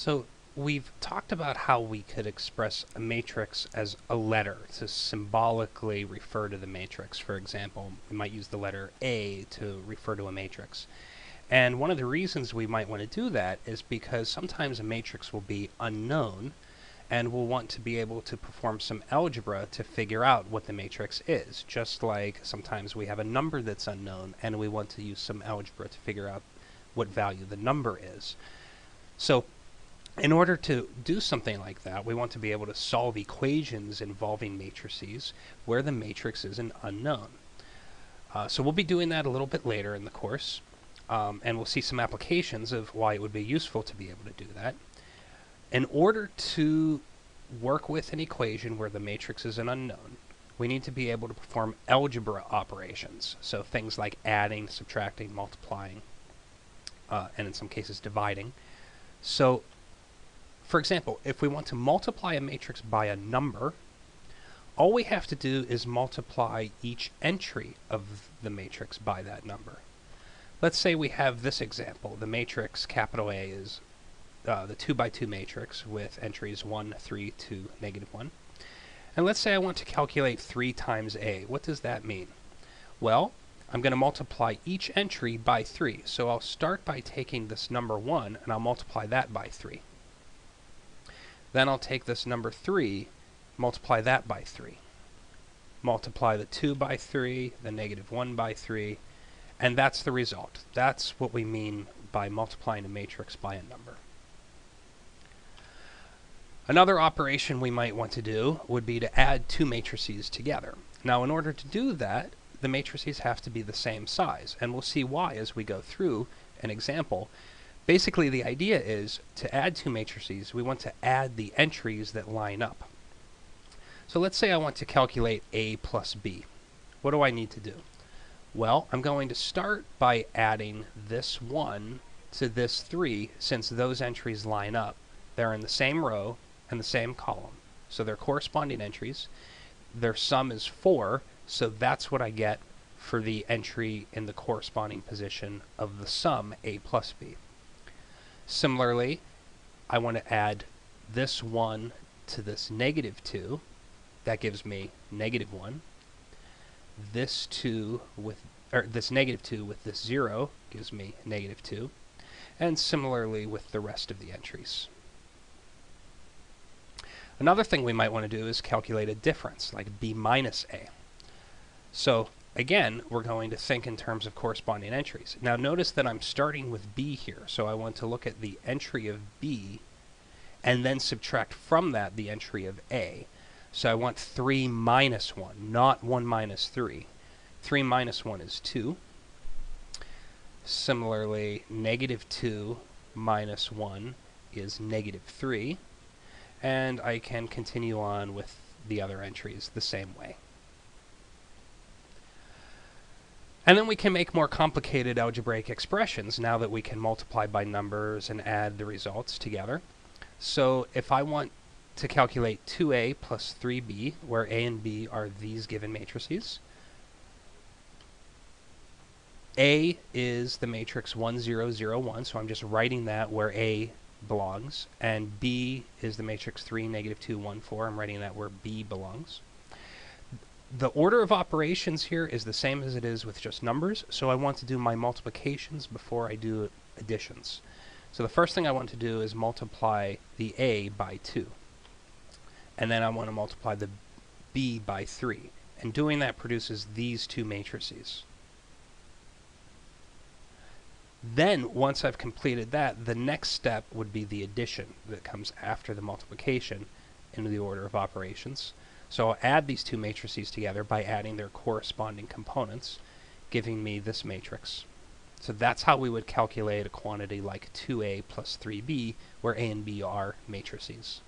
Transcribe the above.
So we've talked about how we could express a matrix as a letter to symbolically refer to the matrix. For example, we might use the letter A to refer to a matrix. And one of the reasons we might want to do that is because sometimes a matrix will be unknown, and we'll want to be able to perform some algebra to figure out what the matrix is, just like sometimes we have a number that's unknown and we want to use some algebra to figure out what value the number is. So in order to do something like that, we want to be able to solve equations involving matrices where the matrix is an unknown. So we'll be doing that a little bit later in the course, and we'll see some applications of why it would be useful to be able to do that. In order to work with an equation where the matrix is an unknown, we need to be able to perform algebra operations, so things like adding, subtracting, multiplying, and in some cases dividing. So for example, if we want to multiply a matrix by a number, all we have to do is multiply each entry of the matrix by that number. Let's say we have this example. The matrix capital A is the 2 by 2 matrix with entries 1, 3, 2, -1. And let's say I want to calculate 3 times A. What does that mean? Well, I'm going to multiply each entry by 3. So I'll start by taking this number 1 and I'll multiply that by 3. Then I'll take this number 3, multiply that by 3. Multiply the 2 by 3, the -1 by 3, and that's the result. That's what we mean by multiplying a matrix by a number. Another operation we might want to do would be to add two matrices together. Now, in order to do that, the matrices have to be the same size, and we'll see why as we go through an example. Basically, the idea is to add two matrices, we want to add the entries that line up. So let's say I want to calculate A plus B. What do I need to do? Well, I'm going to start by adding this 1 to this 3, since those entries line up. They're in the same row and the same column, so they're corresponding entries. Their sum is 4, so that's what I get for the entry in the corresponding position of the sum A plus B. Similarly, I want to add this 1 to this -2. That gives me -1. This 2 with, this -2 with this 0 gives me -2. And similarly with the rest of the entries. Another thing we might want to do is calculate a difference, like B minus A. So again, we're going to think in terms of corresponding entries. Now notice that I'm starting with B here, so I want to look at the entry of B and then subtract from that the entry of A. So I want 3 minus 1, not 1 minus 3. 3 minus 1 is 2. Similarly, -2 minus 1 is -3. And I can continue on with the other entries the same way. And then we can make more complicated algebraic expressions now that we can multiply by numbers and add the results together. So if I want to calculate 2a plus 3b, where a and b are these given matrices, A is the matrix 1, 0, 0, 1, so I'm just writing that where A belongs, and B is the matrix 3, -2, 1, 4. I'm writing that where B belongs. The order of operations here is the same as it is with just numbers, so I want to do my multiplications before I do additions. So the first thing I want to do is multiply the A by 2. And then I want to multiply the B by 3. And doing that produces these two matrices. Then, once I've completed that, the next step would be the addition that comes after the multiplication in the order of operations. So I'll add these two matrices together by adding their corresponding components, giving me this matrix. So that's how we would calculate a quantity like 2a plus 3b, where a and b are matrices.